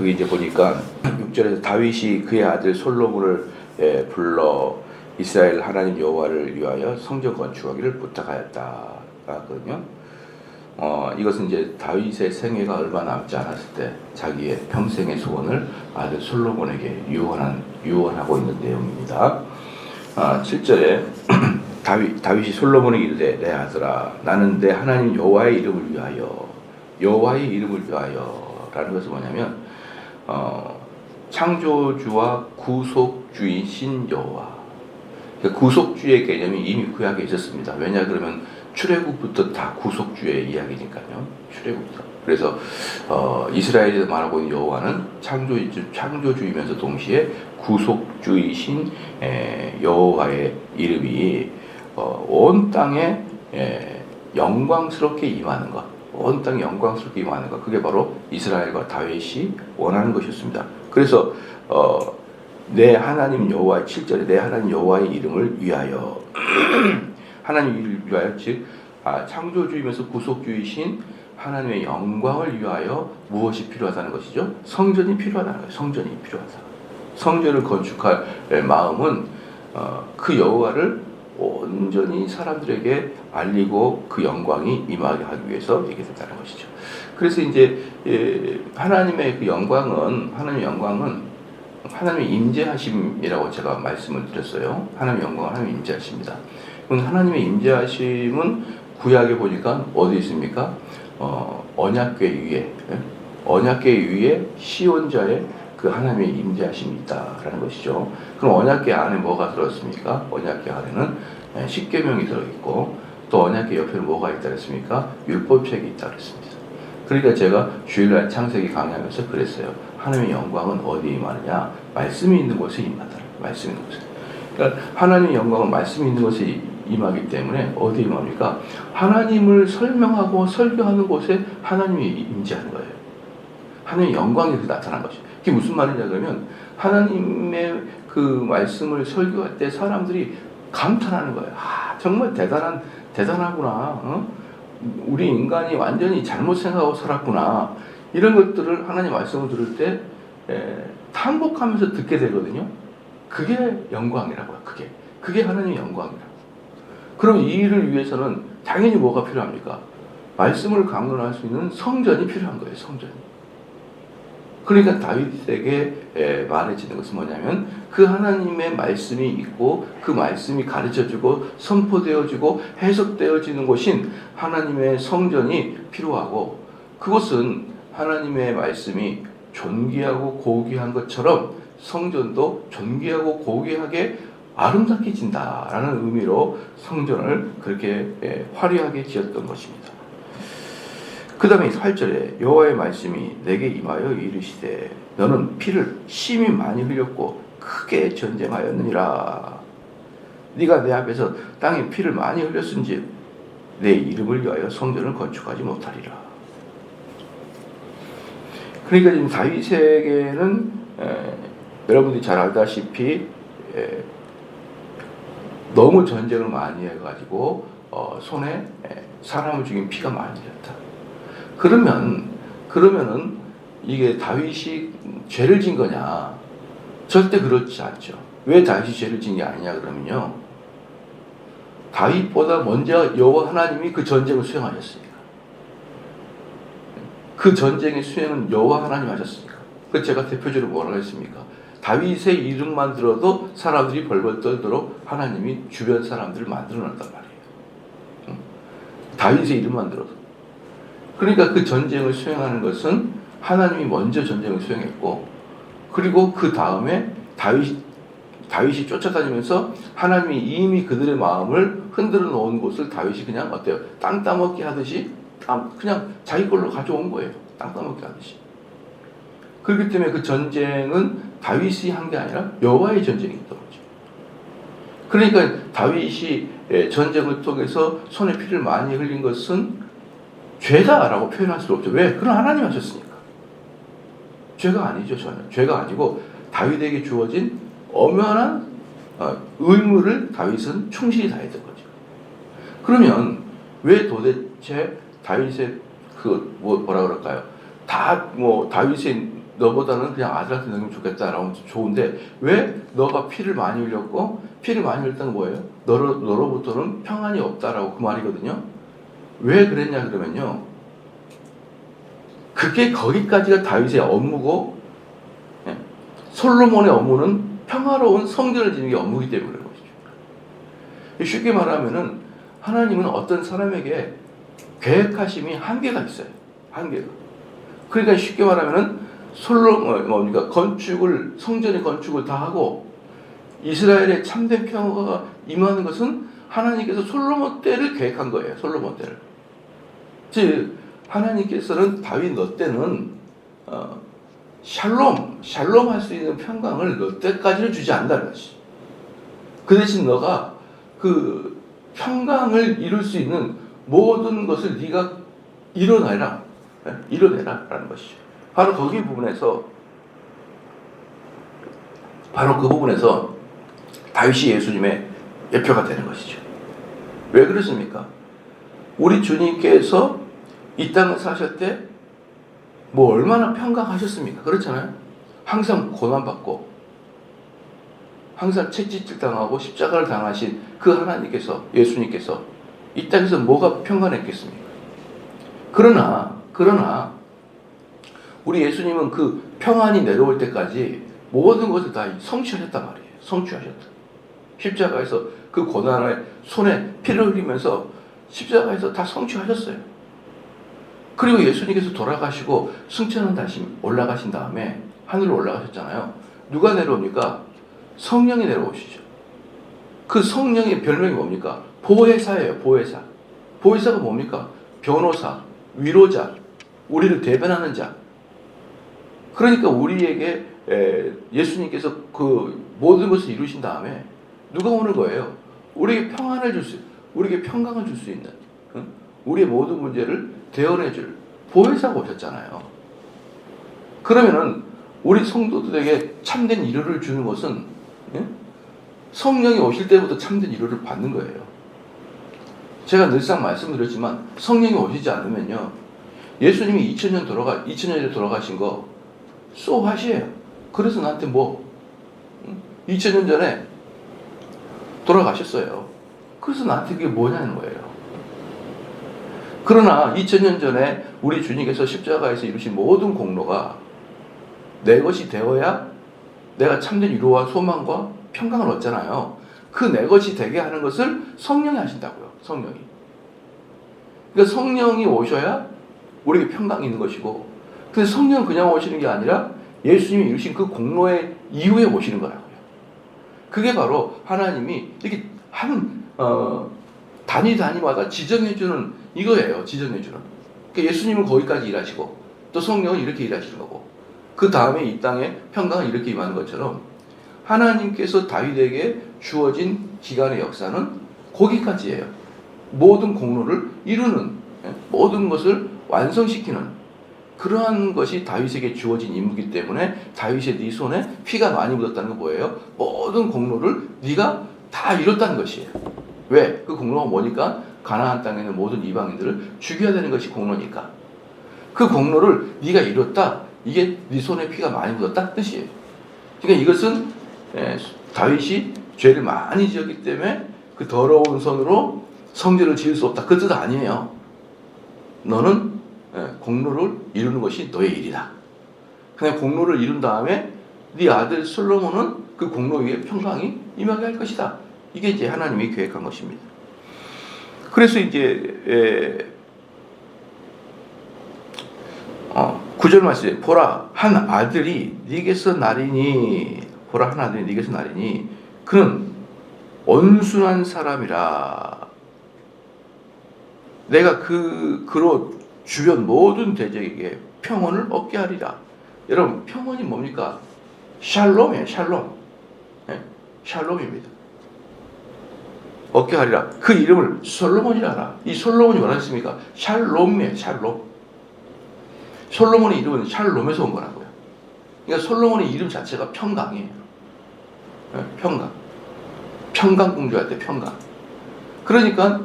여기 이제 보니까 6절에서 다윗이 그의 아들 솔로몬을 불러 이스라엘 하나님 여호와를 위하여 성전 건축하기를 부탁하였다 하거든요. 이것은 이제 다윗의 생애가 얼마 남지 않았을 때 자기의 평생의 소원을 아들 솔로몬에게 유언하고 있는 내용입니다. 7절에 다윗이 솔로몬에게 이르되 내 아들아 나는 내 하나님 여호와의 이름을 위하여 라는 것은 뭐냐면 창조주와 구속주이신 여호와. 그러니까 구속주의 개념이 이미 구약에 있었습니다. 왜냐 그러면 출애굽부터 다 구속주의 이야기니까요. 출애굽부터. 그래서 이스라엘에서 말하고 있는 여호와는 창조주이면서 동시에 구속주이신 여호와의 이름이 온 땅에 영광스럽게 임하는 것. 온 땅에 영광스럽게 임하는 것. 그게 바로 이스라엘과 다윗이 원하는 것이었습니다. 그래서 내 하나님 여호와의 7절에 내 하나님 여호와의 이름을 위하여 하나님 이름을 위하여 즉 창조주이면서 구속주이신 하나님의 영광을 위하여 무엇이 필요하다는 것이죠? 성전이 필요하다는 거예요. 성전이 필요하다. 성전을 건축할 마음은 그 여호와를 온전히 사람들에게 알리고 그 영광이 임하게 하기 위해서 이렇게 됐다는 것이죠. 그래서 이제 하나님의 그 영광은 하나님의 임재하심이라고 제가 말씀을 드렸어요. 하나님의 영광은 하나님의 임재하심입니다. 하나님의 임재하심은 구약에 보니까 어디 있습니까? 언약궤 위에 시온자의 그 하나님의 임재하심이 있다라는 것이죠. 그럼 언약궤 안에 뭐가 들어있습니까? 언약궤 안에는 십계명이 들어있고 또 언약궤 옆에는 뭐가 있다 그랬습니까? 율법책이 있다 그랬습니다. 그러니까 제가 주일날 창세기 강의하면서 그랬어요. 하나님의 영광은 어디에 임하느냐? 말씀이 있는 곳에 임하다. 말씀이 있는 곳에. 그러니까 하나님의 영광은 말씀이 있는 곳에 임하기 때문에 어디에 임합니까? 하나님을 설명하고 설교하는 곳에 하나님이 임재하는 거예요. 하나님의 영광이 나타난 것이죠. 그게 무슨 말이냐 그러면 하나님의 그 말씀을 설교할 때 사람들이 감탄하는 거예요. 정말 대단하구나. 우리 인간이 완전히 잘못 생각하고 살았구나. 이런 것들을 하나님 말씀을 들을 때 탐복하면서 듣게 되거든요. 그게 영광이라고요. 그게 하나님의 영광이라고. 그럼 이 일을 위해서는 당연히 뭐가 필요합니까? 말씀을 강론할 수 있는 성전이 필요한 거예요. 성전이. 그러니까 다윗에게 말해지는 것은 뭐냐면 그 하나님의 말씀이 있고 그 말씀이 가르쳐주고 선포되어지고 해석되어지는 곳인 하나님의 성전이 필요하고 그것은 하나님의 말씀이 존귀하고 고귀한 것처럼 성전도 존귀하고 고귀하게 아름답게 진다라는 의미로 성전을 그렇게 화려하게 지었던 것입니다. 그 다음에 8절에 여호와의 말씀이 내게 임하여 이르시되 너는 피를 심히 많이 흘렸고 크게 전쟁하였느니라. 네가 내 앞에서 땅에 피를 많이 흘렸은지 내 이름을 위하여 성전을 건축하지 못하리라. 그러니까 지금 다윗에게는 여러분들이 잘 알다시피 너무 전쟁을 많이 해가지고 손에 사람을 죽인 피가 많이 흘렸다. 그러면은 이게 다윗이 죄를 진 거냐? 절대 그렇지 않죠. 왜 다윗이 죄를 진 게 아니냐 그러면요. 다윗보다 먼저 여호와 하나님이 그 전쟁을 수행하셨으니까. 그 전쟁의 수행은 여호와 하나님 하셨으니까. 그 제가 대표적으로 뭐라고 했습니까? 다윗의 이름만 들어도 사람들이 벌벌 떨도록 하나님이 주변 사람들을 만들어놨단 말이에요. 다윗의 이름만 들어도. 그러니까 그 전쟁을 수행하는 것은 하나님이 먼저 전쟁을 수행했고 그리고 그 다음에 다윗이 쫓아다니면서 하나님이 이미 그들의 마음을 흔들어 놓은 곳을 다윗이 그냥 어때요? 땅 따먹기 하듯이 그냥 자기 걸로 가져온 거예요. 땅 따먹기 하듯이. 그렇기 때문에 그 전쟁은 다윗이 한 게 아니라 여호와의 전쟁이었던 거죠. 그러니까 다윗이 전쟁을 통해서 손에 피를 많이 흘린 것은 죄다라고 표현할 수 없죠. 왜? 그건 하나님 하셨으니까. 죄가 아니죠. 전혀. 죄가 아니고 다윗에게 주어진 엄연한 의무를 다윗은 충실히 다했던 거죠. 그러면 왜 도대체 다윗의 뭐라 그럴까요? 다윗의 너보다는 그냥 아들한테 넘기면 좋겠다라고 좋은데 왜 너가 피를 많이 흘렸고 피를 많이 흘렸다는 건 뭐예요? 너로부터는 평안이 없다라고 그 말이거든요. 왜 그랬냐 그러면요. 그게 거기까지가 다윗의 업무고 솔로몬의 업무는 평화로운 성전을 짓는 게 업무이기 때문에 그런 것이죠. 쉽게 말하면은 하나님은 어떤 사람에게 계획하심이 한계가 있어요. 한계가. 그러니까 쉽게 말하면은 성전의 건축을 다 하고 이스라엘의 참된 평화가 임하는 것은 하나님께서 솔로몬 때를 계획한 거예요. 솔로몬 때를. 즉 하나님께서는 다윗 너 때는 샬롬 할 수 있는 평강을 너 때까지는 주지 않는다는 것이. 그 대신 너가 그 평강을 이룰 수 있는 모든 것을 네가 이뤄내라 라는 것이죠. 바로 그 부분에서 다윗이 예수님의 예표가 되는 것이죠. 왜 그렇습니까? 우리 주님께서 이 땅을 사실 때 뭐 얼마나 평강하셨습니까? 그렇잖아요. 항상 고난받고 항상 채찍질 당하고 십자가를 당하신 그 하나님께서, 예수님께서 이 땅에서 뭐가 평안했겠습니까? 그러나 우리 예수님은 그 평안이 내려올 때까지 모든 것을 다 성취하셨단 말이에요. 성취하셨다. 십자가에서 그 고난의 손에 피를 흘리면서 십자가에서 다 성취하셨어요. 그리고 예수님께서 돌아가시고 승천은 다시 올라가신 다음에 하늘로 올라가셨잖아요. 누가 내려옵니까? 성령이 내려오시죠. 그 성령의 별명이 뭡니까? 보혜사예요. 보혜사. 보혜사가 뭡니까? 변호사, 위로자, 우리를 대변하는 자. 그러니까 우리에게 예수님께서 그 모든 것을 이루신 다음에 누가 오는 거예요? 우리에게 평안을 줄 수, 우리에게 평강을 줄 수 있는, 우리의 모든 문제를 대언해줄 보혜사가 오셨잖아요. 그러면은 우리 성도들에게 참된 위로를 주는 것은 성령이 오실 때부터 참된 위로를 받는 거예요. 제가 늘상 말씀드렸지만 성령이 오시지 않으면요, 예수님이 2000년에 돌아가신 거 쏘하시에요. 그래서 나한테 2000년 전에 돌아가셨어요. 그래서 나한테 그게 뭐냐는 거예요. 그러나 2000년 전에 우리 주님께서 십자가에서 이루신 모든 공로가 내 것이 되어야 내가 참된 위로와 소망과 평강을 얻잖아요. 그 내 것이 되게 하는 것을 성령이 하신다고요. 성령이. 그러니까 성령이 오셔야 우리에게 평강이 있는 것이고, 근데 성령은 그냥 오시는 게 아니라 예수님이 이루신 그 공로의 이후에 오시는 거라고요. 그게 바로 하나님이 이렇게 하는 단위마다 지정해주는 이거예요. 지정해주는. 그러니까 예수님은 거기까지 일하시고 또 성령은 이렇게 일하시는 거고, 그 다음에 이 땅에 평강은 이렇게 임하는 것처럼 하나님께서 다윗에게 주어진 기간의 역사는 거기까지예요. 모든 공로를 이루는, 모든 것을 완성시키는 그러한 것이 다윗에게 주어진 임무이기 때문에 다윗의 네 손에 피가 많이 묻었다는 건 뭐예요? 모든 공로를 네가 다 이뤘다는 것이에요. 왜? 그 공로가 뭐니까? 가나안 땅에 있는 모든 이방인들을 죽여야 되는 것이 공로니까. 그 공로를 네가 이뤘다. 이게 네 손에 피가 많이 묻었다 뜻이에요. 그러니까 이것은 다윗이 죄를 많이 지었기 때문에 그 더러운 손으로 성전을 지을 수 없다. 그 뜻 아니에요. 너는 공로를 이루는 것이 너의 일이다. 그냥 공로를 이룬 다음에 네 아들 솔로몬은 그 공로 위에 평강이 임하게 할 것이다. 이게 이제 하나님이 계획한 것입니다. 그래서 이제 9절 말씀에 보라 한 아들이 네게서 나리니, 보라 한 아들이 네게서 나리니 그는 온순한 사람이라. 내가 그로 주변 모든 대적에게 평온을 얻게 하리라. 여러분, 평온이 뭡니까? 샬롬이에요. 샬롬. 샬롬입니다. 얻게 하리라. 그 이름을 솔로몬이라 하라. 이 솔로몬이 뭐라했습니까? 샬롬이에요. 샬롬. 솔로몬의 이름은 샬롬에서 온 거라고요. 그러니까 솔로몬의 이름 자체가 평강이에요. 평강. 평강 공주할 때 평강. 그러니까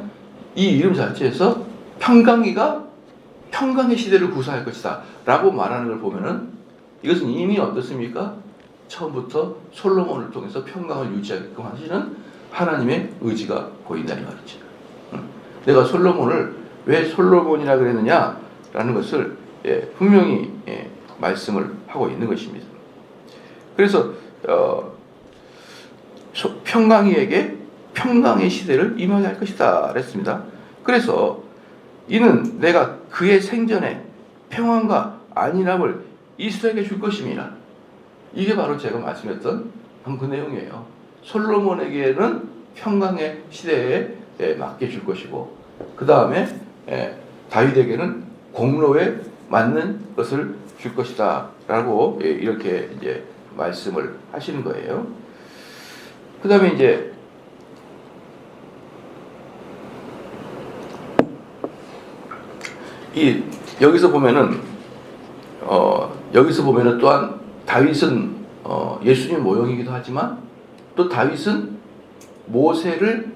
이 이름 자체에서 평강이가 평강의 시대를 구사할 것이다 라고 말하는 걸 보면은 이것은 이미 어떻습니까? 처음부터 솔로몬을 통해서 평강을 유지하게끔 하시는 하나님의 의지가 보인다는 말이죠. 내가 솔로몬을 왜 솔로몬이라 그랬느냐라는 것을 분명히 말씀을 하고 있는 것입니다. 그래서 평강이에게 평강의 시대를 임하게 할 것이다 그랬습니다. 그래서 이는 내가 그의 생전에 평안과 안일함을 이스라엘에게 줄 것임이라. 이게 바로 제가 말씀했던 그 내용이에요. 솔로몬에게는 평강의 시대에 맞게 줄 것이고, 그 다음에 다윗에게는 공로에 맞는 것을 줄 것이다 라고 이렇게 이제 말씀을 하시는 거예요. 그 다음에 이제 여기서 보면은 또한 다윗은 예수님 모형이기도 하지만 또 다윗은 모세를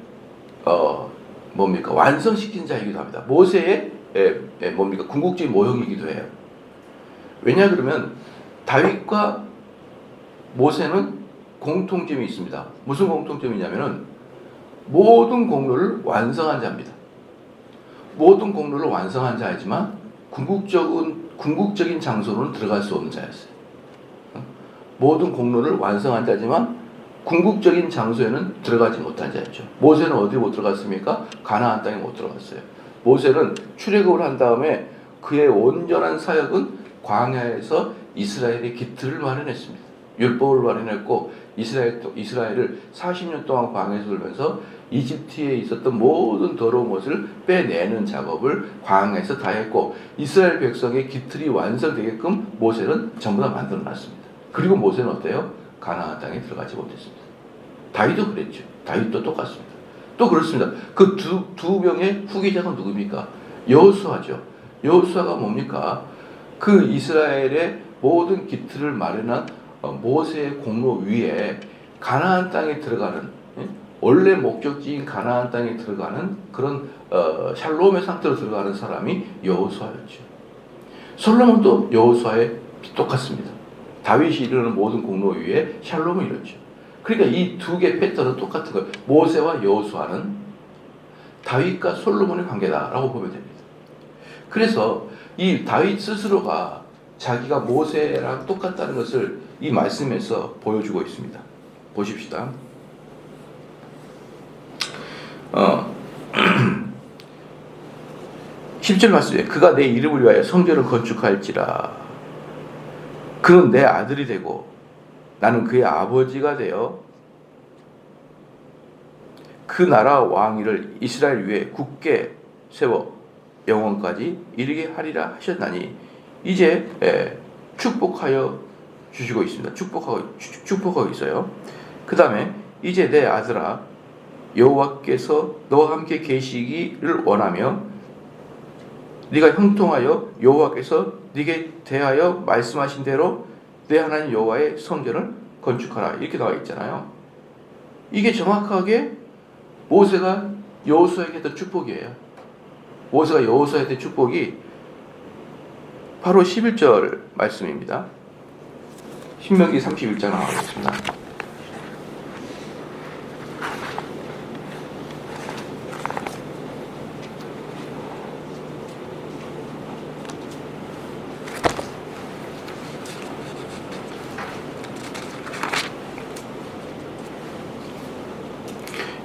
완성시킨 자이기도 합니다. 모세의 궁극적인 모형이기도 해요. 왜냐 그러면 다윗과 모세는 공통점이 있습니다. 무슨 공통점이냐면은 모든 공로를 완성한 자입니다. 모든 공로를 완성한 자이지만 궁극적인 장소로는 들어갈 수 없는 자였어요. 모든 공로를 완성한 자지만 궁극적인 장소에는 들어가지 못한 자였죠. 모세는 어디 못 들어갔습니까? 가나안 땅에 못 들어갔어요. 모세는 출애굽을 한 다음에 그의 온전한 사역은 광야에서 이스라엘의 기틀을 마련했습니다. 율법을 마련했고 이스라엘을 40년 동안 광야에서 돌면서 이집트에 있었던 모든 더러운 것을 빼내는 작업을 광야에서 다 했고, 이스라엘 백성의 기틀이 완성되게끔 모세는 전부 다 만들어놨습니다. 그리고 모세는 어때요? 가나안 땅에 들어가지 못했습니다. 다윗도 그랬죠. 다윗도 똑같습니다. 또 그렇습니다. 그 두 명의 후계자가 누굽니까? 여호수아죠. 여호수아가 뭡니까? 그 이스라엘의 모든 기틀을 마련한 모세의 공로 위에 가나안 땅에 들어가는, 원래 목적지인 가나안 땅에 들어가는 그런 샬롬의 상태로 들어가는 사람이 여호수아였죠. 솔로몬도 여호수아에 똑같습니다. 다윗이 이루는 모든 공로 위에 샬롬을 이뤘죠. 그러니까 이 두 개의 패턴은 똑같은 거예요. 모세와 여호수아는 다윗과 솔로몬의 관계다라고 보면 됩니다. 그래서 이 다윗 스스로가 자기가 모세랑 똑같다는 것을 이 말씀에서 보여주고 있습니다. 보십시다. 10절 말씀에 그가 내 이름을 위하여 성전을 건축할지라. 그는 내 아들이 되고 나는 그의 아버지가 되어 그 나라 왕위를 이스라엘 위에 굳게 세워 영원까지 이르게 하리라 하셨나니, 이제 축복하여 주시고 있습니다. 축복하고 있어요. 그 다음에 이제 내 아들아, 여호와께서 너와 함께 계시기를 원하며 네가 형통하여 여호와께서 네게 대하여 말씀하신 대로 내 하나님 여호와의 성전을 건축하라, 이렇게 나와 있잖아요. 이게 정확하게 모세가 여호수아에게 했던 축복이에요. 모세가 여호수아에게 했던 축복이 바로 11절 말씀입니다. 신명기 31장 나와있습니다.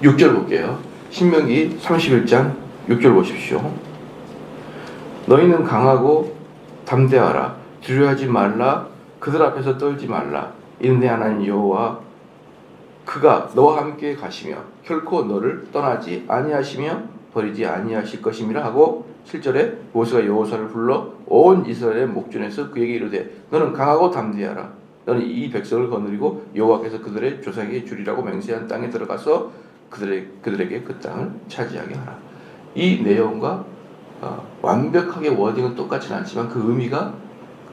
(6절) 볼게요. 신명기 31장 6절 보십시오. 너희는 강하고 담대하라. 두려워하지 말라. 그들 앞에서 떨지 말라. 이는 내 하나님 여호와 그가 너와 함께 가시며 결코 너를 떠나지 아니하시며 버리지 아니하실 것임이라 하고, 7절에 모세가 여호수아를 불러 온 이스라엘의 목전에서 그에게 이르되 너는 강하고 담대하라. 너는 이 백성을 거느리고 여호와께서 그들의 조상에게 주리라고 맹세한 땅에 들어가서 그들에게 그 땅을 차지하게 하라. 이 내용과 완벽하게 워딩은 똑같지는 않지만 그 의미가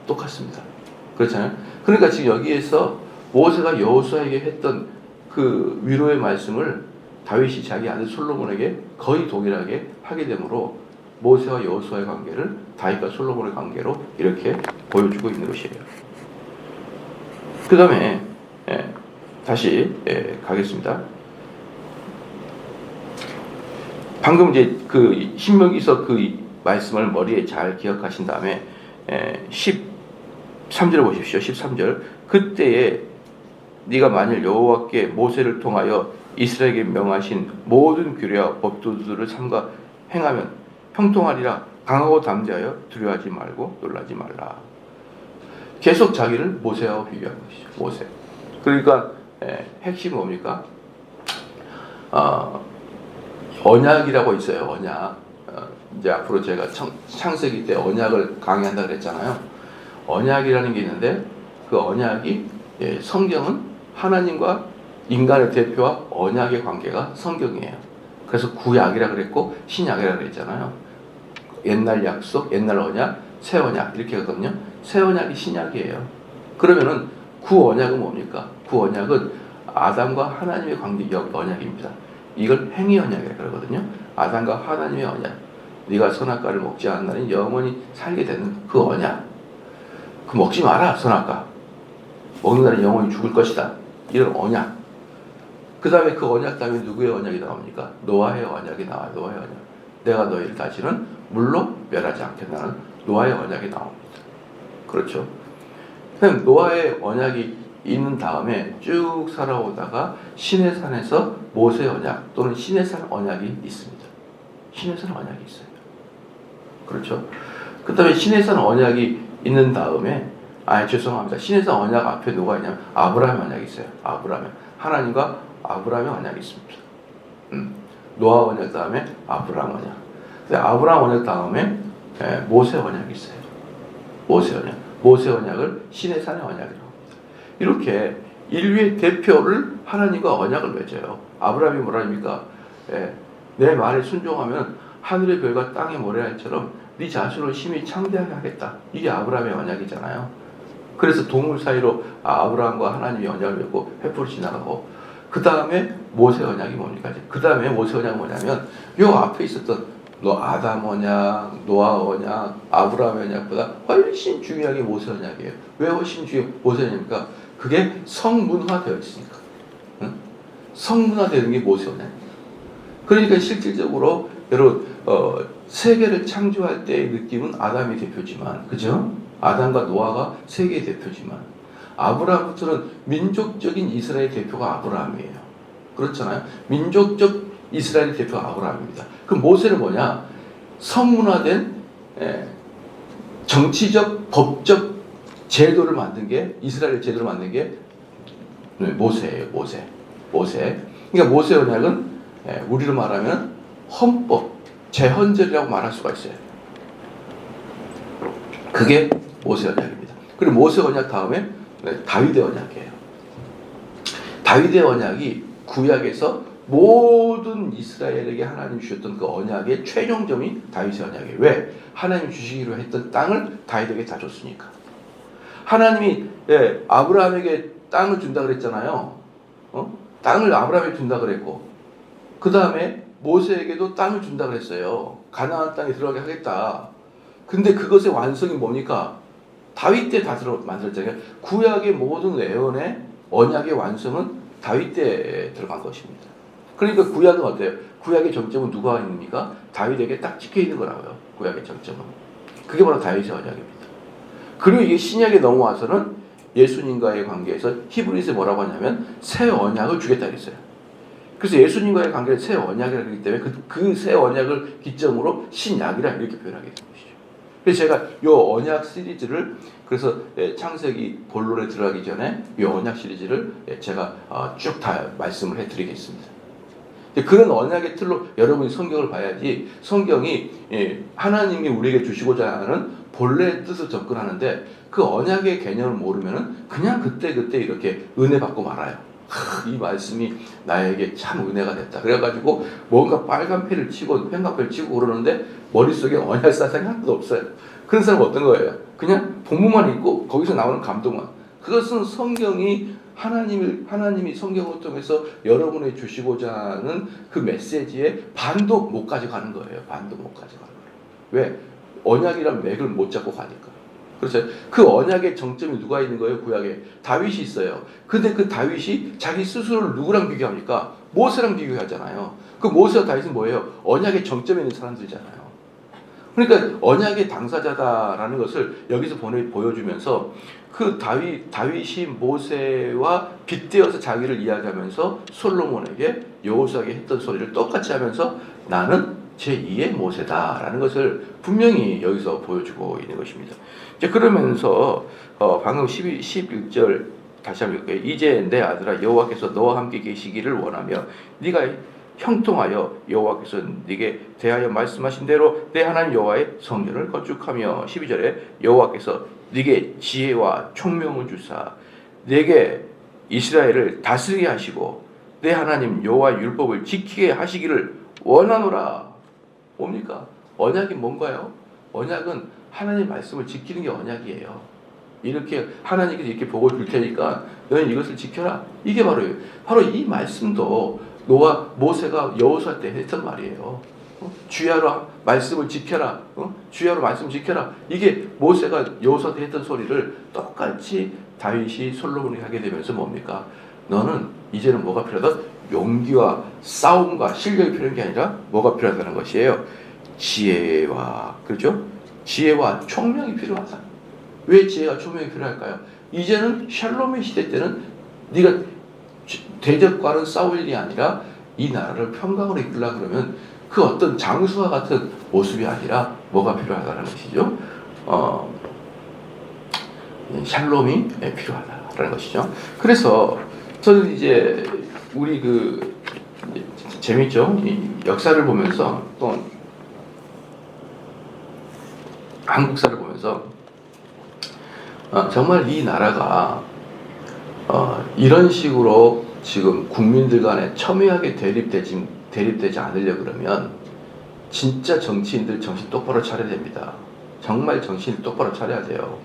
똑같습니다. 그렇잖아요. 그러니까 지금 여기에서 모세가 여호수아에게 했던 그 위로의 말씀을 다윗이 자기 아들 솔로몬에게 거의 동일하게 하게 되므로 모세와 여호수아의 관계를 다윗과 솔로몬의 관계로 이렇게 보여주고 있는 것이에요. 그 다음에 다시 가겠습니다. 방금 이제 그 신명기서 그 말씀을 머리에 잘 기억하신 다음에 13절 보십시오. 13절. 그때에 네가 만일 여호와께 모세를 통하여 이스라엘에게 명하신 모든 규례와 법도들을 삼가 행하면 형통하리라. 강하고 담대하여 두려워하지 말고 놀라지 말라. 계속 자기를 모세하고 비교한 것이죠. 모세. 그러니까 핵심이 뭡니까? 언약이라고 있어요. 언약. 이제 앞으로 제가 창세기 때 언약을 강의한다 그랬잖아요. 언약이라는 게 있는데 그 언약이 성경은 하나님과 인간의 대표와 언약의 관계가 성경이에요. 그래서 구약이라 그랬고 신약이라 그랬잖아요. 옛날 약속, 옛날 언약, 새 언약 이렇게 하거든요. 새 언약이 신약이에요. 그러면은 구언약은 뭡니까? 구언약은 아담과 하나님의 관계 언약입니다. 이걸 행위 언약이라고 그러거든요. 아담과 하나님의 언약. 네가 선악과를 먹지 않는 날은 영원히 살게 되는 그 언약. 그 먹지 마라 선악과. 먹는 날은 영원히 죽을 것이다. 이런 언약. 그 다음에 그 언약 다음에 누구의 언약이 나옵니까? 노아의 언약이 나와요. 노아의 언약. 내가 너희를 다시는 물로 멸하지 않겠다는 노아의 언약이 나옵니다. 그렇죠. 그럼 노아의 언약이 있는 다음에 쭉 살아오다가 시내산에서 모세 언약 또는 시내산 언약이 있습니다. 시내산 언약이 있어요. 그렇죠. 그 다음에 시내산 언약이 있는 다음에 죄송합니다. 시내산 언약 앞에 누가 있냐면 아브라함의 언약이 있어요. 아브라함. 하나님과 아브라함의 언약이 있습니다. 노아 언약 다음에 아브라함 언약. 아브라함 언약 다음에 모세 언약이 있어요. 모세 언약. 모세 언약을 시내산의 언약이라고 합니다. 이렇게 인류의 대표를 하나님과 언약을 맺어요. 아브라함이 뭐라 합니까? 내 말에 순종하면 하늘의 별과 땅의 모래알처럼 네 자손을 심히 창대하게 하겠다. 이게 아브라함의 언약이잖아요. 그래서 동물 사이로 아브라함과 하나님의 언약을 맺고 횃불을 지나가고 그 다음에 모세 언약이 뭡니까? 그 다음에 모세 언약은 뭐냐면 요 앞에 있었던 아담 언약, 노아 언약, 아브라함 언약보다 훨씬 중요한 게 모세 언약이에요. 왜 훨씬 중요한 모세 언약입니까? 그게 성문화되어 있으니까. 응? 성문화되는 게 모세 언약이에요. 그러니까 실질적으로 여러분 세계를 창조할 때의 느낌은 아담이 대표지만, 그죠? 아담과 노아가 세계의 대표지만 아브라함부터는 민족적인 이스라엘 대표가 아브라함이에요. 그렇잖아요. 민족적 이스라엘 대표가 아브라함입니다. 그럼 모세는 뭐냐? 성문화된 정치적, 법적 제도를 만든 게 이스라엘 제도를 만든 게 모세예요. 모세. 그러니까 모세 언약은 우리로 말하면 헌법, 제헌절이라고 말할 수가 있어요. 그게 모세 언약입니다. 그리고 모세 언약 다음에 다윗의 언약이에요. 다윗의 언약이 구약에서 모든 이스라엘에게 하나님 주셨던 그 언약의 최종점이 다윗의 언약이에요. 왜? 하나님 주시기로 했던 땅을 다윗에게 다 줬으니까. 하나님이 아브라함에게 땅을 준다 그랬잖아요. 땅을 아브라함에게 준다 그랬고 그 다음에 모세에게도 땅을 준다 그랬어요. 가나안 땅에 들어가게 하겠다. 근데 그것의 완성이 뭡니까? 다윗 때 다 만들었잖아요. 구약의 모든 예언의 언약의 완성은 다윗 때 들어간 것입니다. 그러니까 구약은 어때요? 구약의 정점은 누가 있습니까? 다윗에게 딱 찍혀 있는 거라고요. 구약의 정점은. 그게 바로 다윗의 언약입니다. 그리고 이게 신약에 넘어와서는 예수님과의 관계에서 히브리서에 뭐라고 하냐면 새 언약을 주겠다 그랬어요. 그래서 예수님과의 관계를 새 언약이라고 하기 때문에 그 새 언약을 기점으로 신약이라 이렇게 표현하게 된 것이죠. 그래서 제가 이 언약 시리즈를 그래서 창세기 본론에 들어가기 전에 이 언약 시리즈를 제가 쭉 다 말씀을 해드리겠습니다. 그런 언약의 틀로 여러분이 성경을 봐야지 성경이 하나님이 우리에게 주시고자 하는 본래의 뜻을 접근하는데 그 언약의 개념을 모르면 그냥 그때그때 이렇게 은혜 받고 말아요. 이 말씀이 나에게 참 은혜가 됐다. 그래가지고 뭔가 빨간 펜을 치고 펜카페를 치고 그러는데 머릿속에 언약 사상이 하나도 없어요. 그런 사람은 어떤 거예요? 그냥 본문만 읽고 거기서 나오는 감동만. 그것은 성경이 하나님이 성경을 통해서 여러분에 주시고자 하는 그 메시지에 반도 못 가져가는 거예요. 반도 못 가져가는 거예요. 왜? 언약이란 맥을 못 잡고 가니까. 그렇죠. 그 언약의 정점이 누가 있는 거예요? 구약에 다윗이 있어요. 근데 그 다윗이 자기 스스로를 누구랑 비교합니까? 모세랑 비교하잖아요. 그 모세와 다윗은 뭐예요? 언약의 정점에 있는 사람들이잖아요. 그러니까 언약의 당사자다라는 것을 여기서 보여주면서 그 다윗이 모세와 빗대어서 자기를 이야기하면서 솔로몬에게 여호수아에게 했던 소리를 똑같이 하면서 나는 제2의 모세다라는 것을 분명히 여기서 보여주고 있는 것입니다. 이제 그러면서 방금 11절 다시 한번 읽을게요. 이제 내 아들아 여호와께서 너와 함께 계시기를 원하며 네가 형통하여 여호와께서 네게 대하여 말씀하신 대로 내 하나님 여호와의 성전을 건축하며 12절에 여호와께서 네게 지혜와 총명을 주사 네게 이스라엘을 다스리게 하시고 내 하나님 여호와의 율법을 지키게 하시기를 원하노라. 뭡니까? 언약이 뭔가요? 언약은 하나님의 말씀을 지키는 게 언약이에요. 이렇게 하나님께서 이렇게 복을 줄 테니까 너는 이것을 지켜라. 이게 바로 이 말씀도 노아 모세가 여호수아 때 했던 말이에요. 주야로 말씀을 지켜라. 주야로 말씀 지켜라. 이게 모세가 여호수아 때 했던 소리를 똑같이 다윗이 솔로몬이 하게 되면서 뭡니까? 너는 이제는 뭐가 필요하다? 용기와 싸움과 실력이 필요한 게 아니라 뭐가 필요하다는 것이에요. 지혜와, 그렇죠? 지혜와 총명이 필요하다. 왜 지혜와 총명이 필요할까요? 이제는 샬롬의 시대 때는 네가 대적과는 싸울 일이 아니라 이 나라를 평강으로 이끌라 그러면 그 어떤 장수와 같은 모습이 아니라 뭐가 필요하다는 것이죠. 샬롬이 필요하다라는 것이죠. 그래서 저는 이제 우리 재밌죠. 이 역사를 보면서 또 한국사를 보면서 정말 이 나라가 이런 식으로 지금 국민들 간에 첨예하게 대립되지 않으려 그러면 진짜 정치인들 정신 똑바로 차려야 됩니다. 정말 정신 똑바로 차려야 돼요.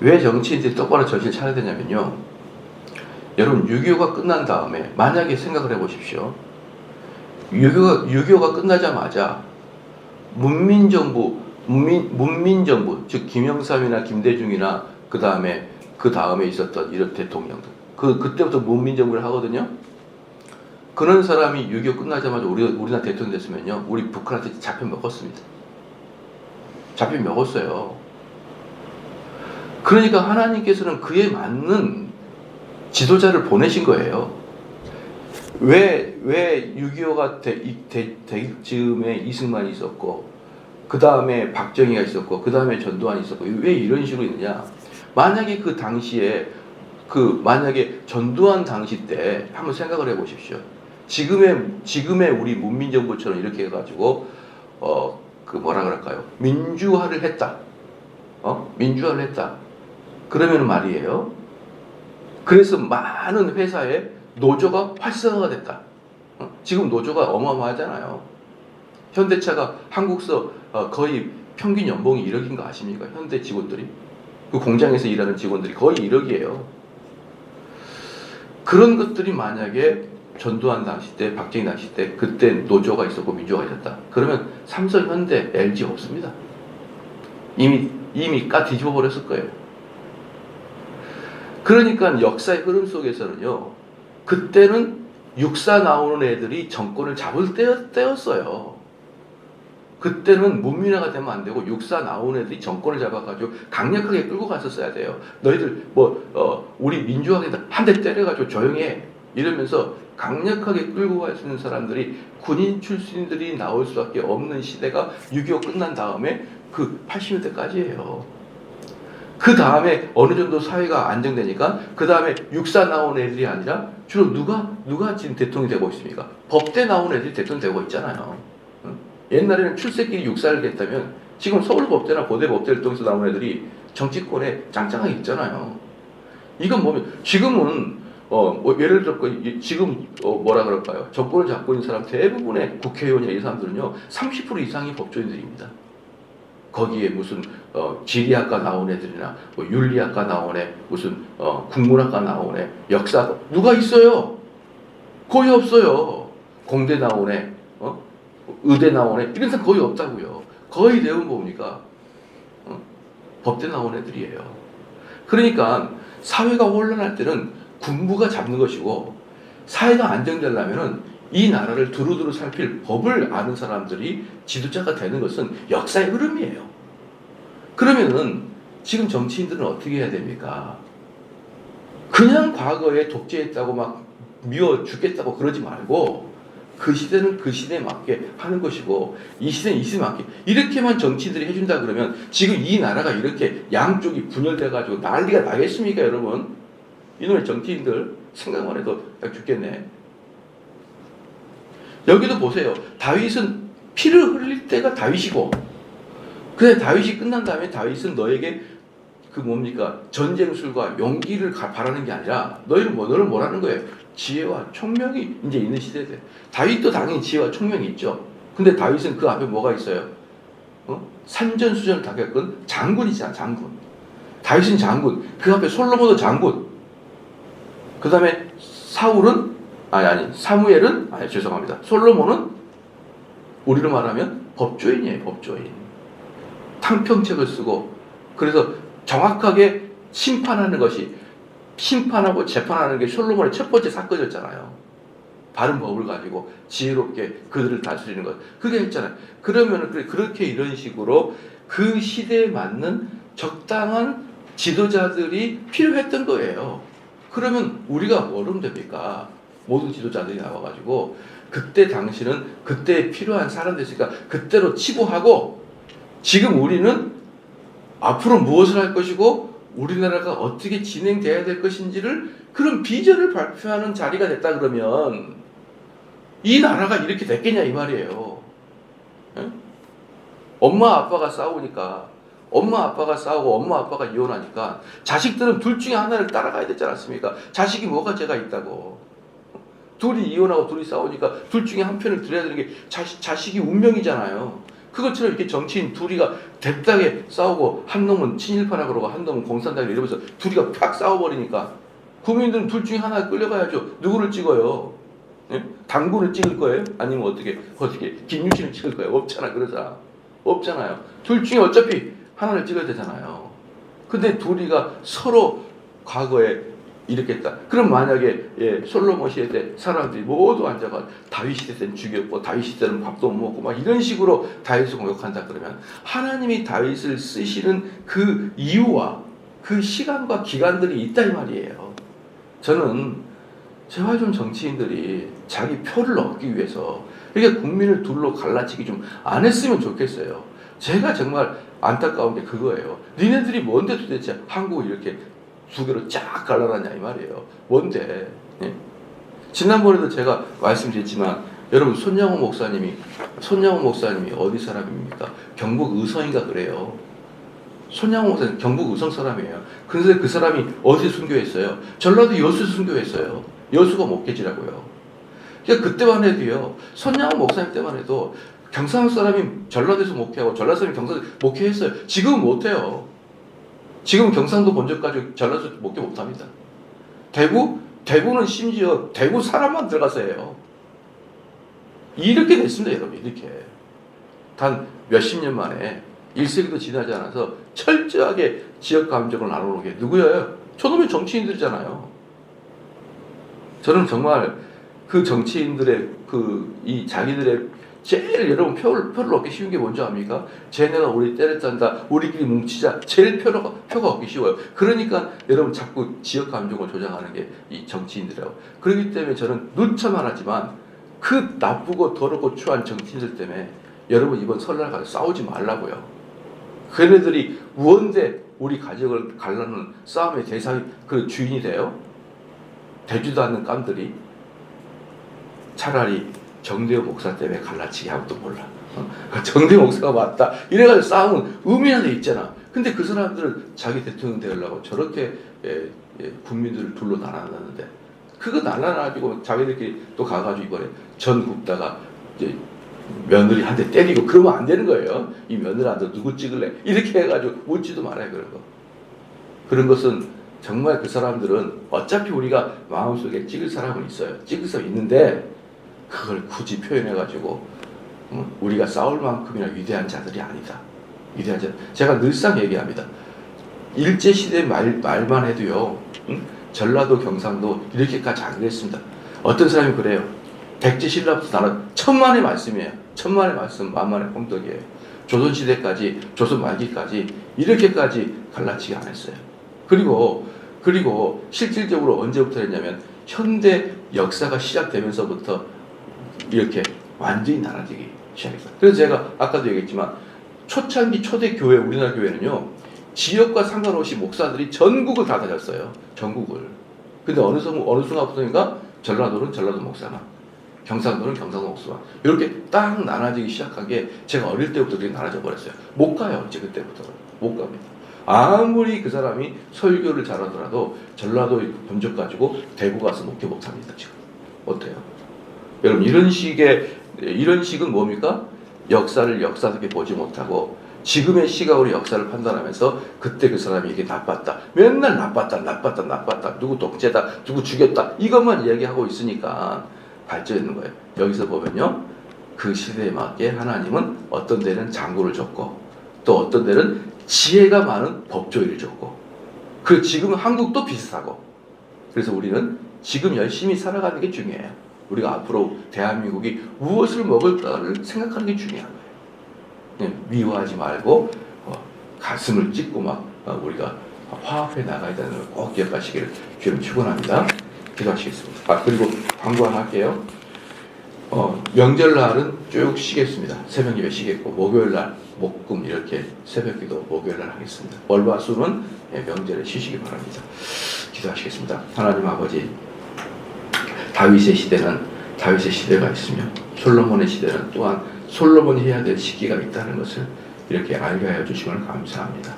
왜 정치인들이 똑바로 정신 차려야 되냐면요. 여러분 6.25가 끝난 다음에 만약에 생각을 해보십시오. 6.25가 끝나자마자 문민정부 즉 김영삼이나 김대중이나 그 다음에 있었던 이런 대통령들 그때부터 문민정부를 하거든요. 그런 사람이 6.25 끝나자마자 우리나라 대통령 됐으면요 우리 북한한테 잡혀 먹었습니다. 잡혀 먹었어요. 그러니까 하나님께서는 그에 맞는 지도자를 보내신 거예요. 왜 6.25가 되기 즈음에 이승만이 있었고 그 다음에 박정희가 있었고 그 다음에 전두환이 있었고 왜 이런 식으로 있느냐. 만약에 그 당시에 만약에 전두환 당시 때 한번 생각을 해보십시오. 지금의 우리 문민정부처럼 이렇게 해가지고 뭐라 그럴까요? 민주화를 했다. 민주화를 했다. 그러면 말이에요. 그래서 많은 회사에 노조가 활성화가 됐다. 지금 노조가 어마어마하잖아요. 현대차가 한국서 거의 평균 연봉이 1억인 거 아십니까? 현대 직원들이. 그 공장에서 일하는 직원들이 거의 1억이에요. 그런 것들이 만약에 전두환 당시 때, 박정희 당시 때 그때 노조가 있었고 민주화가 있었다. 그러면 삼성, 현대, LG 없습니다. 이미 까 뒤집어 버렸을 거예요. 그러니까 역사의 흐름 속에서는요. 그때는 육사 나오는 애들이 정권을 잡을 때였어요. 그때는 문민화가 되면 안 되고 육사 나오는 애들이 정권을 잡아가지고 강력하게 끌고 갔었어야 돼요. 너희들 우리 민주화에 한 대 때려가지고 조용히 해. 이러면서 강력하게 끌고 갈 수 있는 사람들이 군인 출신들이 나올 수밖에 없는 시대가 6.25 끝난 다음에 그 80년대까지예요. 그 다음에 어느 정도 사회가 안정되니까 그 다음에 육사 나온 애들이 아니라 주로 누가 지금 대통령이 되고 있습니까? 법대 나온 애들이 대통령 되고 있잖아요. 옛날에는 출세길이 육사를 했다면 지금 서울법대나 고대법대를 통해서 나온 애들이 정치권에 짱짱하게 있잖아요. 이건 뭐면 지금은 예를 들어 지금 뭐라 그럴까요? 정권을 잡고 있는 사람 대부분의 국회의원이나 이 사람들은요 30% 이상이 법조인들입니다. 거기에 무슨 지리학과 나온 애들이나 윤리학과 나온 애, 무슨 국문학과 나온 애, 역사 누가 있어요? 거의 없어요. 공대 나온 애, 의대 나온 애 이런 사람 거의 없다고요. 거의 대부분 뭡니까? 법대 나온 애들이에요. 그러니까 사회가 혼란할 때는 군부가 잡는 것이고, 사회가 안정되려면은 이 나라를 두루두루 살필 법을 아는 사람들이 지도자가 되는 것은 역사의 흐름이에요. 그러면은 지금 정치인들은 어떻게 해야 됩니까? 그냥 과거에 독재했다고 막 미워 죽겠다고 그러지 말고, 그 시대는 그 시대에 맞게 하는 것이고, 이 시대는 이 시대에 맞게, 이렇게만 정치인들이 해준다 그러면 지금 이 나라가 이렇게 양쪽이 분열돼가지고 난리가 나겠습니까, 여러분? 이놈의 정치인들 생각만 해도 죽겠네. 여기도 보세요. 다윗은 피를 흘릴 때가 다윗이고, 그래 다윗이 끝난 다음에 다윗은 너에게 그 뭡니까 전쟁술과 용기를 바라는 게 아니라 너를 뭐라는 거예요? 지혜와 총명이 이제 있는 시대대. 다윗도 당연히 지혜와 총명이 있죠. 근데 다윗은 그 앞에 뭐가 있어요? 산전수전을 다 겪은 장군이잖아, 장군. 다윗은 장군. 그 앞에 솔로몬도 장군. 그 다음에 사무엘은 죄송합니다. 솔로몬은 우리로 말하면 법조인이에요, 법조인. 탕평책을 쓰고, 그래서 정확하게 심판하는 것이, 심판하고 재판하는 게 솔로몬의 첫 번째 사건이었잖아요. 바른 법을 가지고 지혜롭게 그들을 다스리는 것. 그게 했잖아요. 그러면 그렇게 이런 식으로 그 시대에 맞는 적당한 지도자들이 필요했던 거예요. 그러면 우리가 뭐하면 됩니까? 모든 지도자들이 나와가지고 그때 당시는 그때 필요한 사람들 있으니까 그때로 치부하고, 지금 우리는 앞으로 무엇을 할 것이고 우리나라가 어떻게 진행돼야 될 것인지를 그런 비전을 발표하는 자리가 됐다 그러면 이 나라가 이렇게 됐겠냐 이 말이에요. 에? 엄마 아빠가 싸우니까, 엄마 아빠가 싸우고 엄마 아빠가 이혼하니까 자식들은 둘 중에 하나를 따라가야 되지 않았습니까? 자식이 뭐가 죄가 있다고. 둘이 이혼하고 둘이 싸우니까 둘 중에 한 편을 들어야 되는 게 자식이 운명이잖아요. 그것처럼 이렇게 정치인 둘이가 대등하게 싸우고, 한 놈은 친일파라 그러고 한 놈은 공산당이라 이러면서 둘이가 팍 싸워버리니까 국민들은 둘 중에 하나 끌려가야죠. 누구를 찍어요? 예? 당군을 찍을 거예요? 아니면 어떻게 김유신을 찍을 거예요? 없잖아, 그러자. 없잖아요. 둘 중에 어차피 하나를 찍어야 되잖아요. 근데 둘이가 서로 과거에 이렇게 했다. 그럼 만약에 솔로몬 시대 때 사람들이 모두 앉아가 다윗 시대 때는 죽였고 다윗 시대는 밥도 못 먹고 막 이런 식으로 다윗을 공격한다 그러면 하나님이 다윗을 쓰시는 그 이유와 그 시간과 기간들이 있다 이 말이에요. 저는 제발 좀 정치인들이 자기 표를 얻기 위해서 이렇게 국민을 둘로 갈라치기 좀 안 했으면 좋겠어요. 제가 정말 안타까운 게 그거예요. 니네들이 뭔데 도대체 한국을 이렇게 두 개로 쫙 갈라놨냐 이 말이에요. 뭔데? 예? 지난번에도 제가 말씀드렸지만 여러분 손양호 목사님이 어디 사람입니까? 경북 의성인가 그래요. 손양호 목사님 경북 의성 사람이에요. 그래서 그 사람이 어디서 순교했어요? 전라도 여수에서 순교했어요. 여수가 목회지라고요. 그러니까 그때만 해도요. 손양호 목사님 때만 해도 경상 사람이 전라도에서 목회하고 전라도 사람이 경상도에서 목회했어요. 지금은 못해요. 지금 경상도 본적까지 전라도 목회 못합니다. 대구는 심지어 대구 사람만 들어가서 해요. 이렇게 됐습니다, 여러분. 이렇게 단 몇십 년 만에 1세기도 지나지 않아서 철저하게 지역 감정을 나누는 게 누구예요? 저놈의 정치인들이잖아요. 저는 정말 그 정치인들의 이 자기들의 제일 여러분 표를 얻기 쉬운 게 뭔지 압니까? 쟤네가 우리 때렸단다, 우리끼리 뭉치자. 제일 표가 얻기 쉬워요. 그러니까 여러분 자꾸 지역 감정을 조장하는 게 이 정치인들이라고. 그렇기 때문에 저는 누차만 하지만 그 나쁘고 더럽고 추한 정치인들 때문에 여러분 이번 설날 가서 싸우지 말라고요. 걔네들이 무언데 우리 가족을 갈라는 싸움의 대상이 그 주인이 돼요? 되지도 않는 깜들이. 차라리 정대호 목사 때문에 갈라치기 하고도 몰라. 정대호 목사가 맞다 이래가지고 싸움은 의미나 돼 있잖아. 근데 그 사람들은 자기 대통령 되려고 저렇게 국민들을 둘로 나눠놨는데, 그거 나눠가지고 자기들끼리 또 가가지고 이번에 전 굽다가 이제 며느리 한 대 때리고 그러면 안 되는 거예요. 이 며느리한테 누구 찍을래? 이렇게 해가지고 묻지도 말아요, 그런 거. 그런 것은 정말 그 사람들은 어차피 우리가 마음속에 찍을 사람은 있어요. 찍을 사람 있는데 그걸 굳이 표현해가지고 우리가 싸울 만큼이나 위대한 자들이 아니다. 위대한 자. 제가 늘상 얘기합니다. 일제시대 말만 해도요, 응? 전라도 경상도 이렇게까지 안 그랬습니다. 어떤 사람이 그래요. 백제신라부터 나는 천만의 말씀이에요. 천만의 말씀, 만만의 공덕이에요. 조선시대까지, 조선 말기까지 이렇게까지 갈라치기 안 했어요. 그리고 실질적으로 언제부터 했냐면 현대 역사가 시작되면서부터 이렇게 완전히 나눠지기 시작했어요. 그래서 제가 아까도 얘기했지만 초창기 초대 교회, 우리나라 교회는요, 지역과 상관없이 목사들이 전국을 다 다녔어요. 전국을. 근데 어느 순간부터인가 전라도는 전라도 목사만, 경상도는 경상도 목사만, 이렇게 딱 나눠지기 시작한 게 제가 어릴 때부터 그렇게 나눠져 버렸어요. 못 가요. 이제 그때부터는. 못 갑니다. 아무리 그 사람이 설교를 잘하더라도 전라도 본적 가지고 대구 가서 목회 못합니다. 지금. 어때요? 여러분, 이런 식은 뭡니까? 역사를 역사답게 보지 못하고 지금의 시각으로 역사를 판단하면서 그때 그 사람이 이게 나빴다, 맨날 나빴다, 누구 독재다, 누구 죽였다, 이것만 이야기하고 있으니까 발전있는 거예요. 여기서 보면요, 그 시대에 맞게 하나님은 어떤 데는 장구를 줬고 또 어떤 데는 지혜가 많은 법조인을 줬고, 그리고 지금 한국도 비슷하고, 그래서 우리는 지금 열심히 살아가는 게 중요해요. 우리가 앞으로 대한민국이 무엇을 먹을까를 생각하는 게 중요한 거예요. 그냥 미워하지 말고 가슴을 찢고 막 우리가 화합해 나가야 되는 걸 꼭 기억하시기를 주님 축원합니다. 기도하시겠습니다. 그리고 광고 하나 할게요. 명절날은 쭉 쉬겠습니다. 새벽 예배 쉬겠고, 목요일날 목금 이렇게 새벽기도 목요일날 하겠습니다. 월화수는 명절에 쉬시기 바랍니다. 기도하시겠습니다. 하나님 아버지, 다윗의 시대는 다윗의 시대가 있으며 솔로몬의 시대는 또한 솔로몬이 해야 될 시기가 있다는 것을 이렇게 알게 하여 주심을 감사합니다.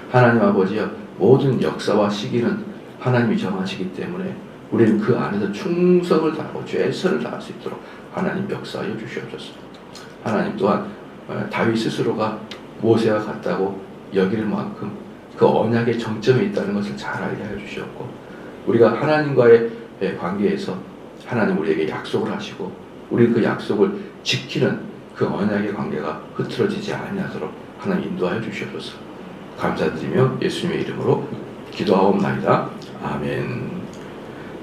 하나님 아버지여, 모든 역사와 시기는 하나님이 정하시기 때문에 우리는 그 안에서 충성을 다하고 최선을 다할 수 있도록 하나님 역사하여 주시옵소서. 하나님 또한 다윗 스스로가 모세와 같다고 여길 만큼 그 언약의 정점에 있다는 것을 잘 알게 하여 주시옵고, 우리가 하나님과의 관계에서 하나님 우리에게 약속을 하시고 우리 그 약속을 지키는 그 언약의 관계가 흐트러지지 아니하도록 하나님 인도하여 주시옵소서. 감사드리며 예수님의 이름으로 기도하옵나이다. 아멘.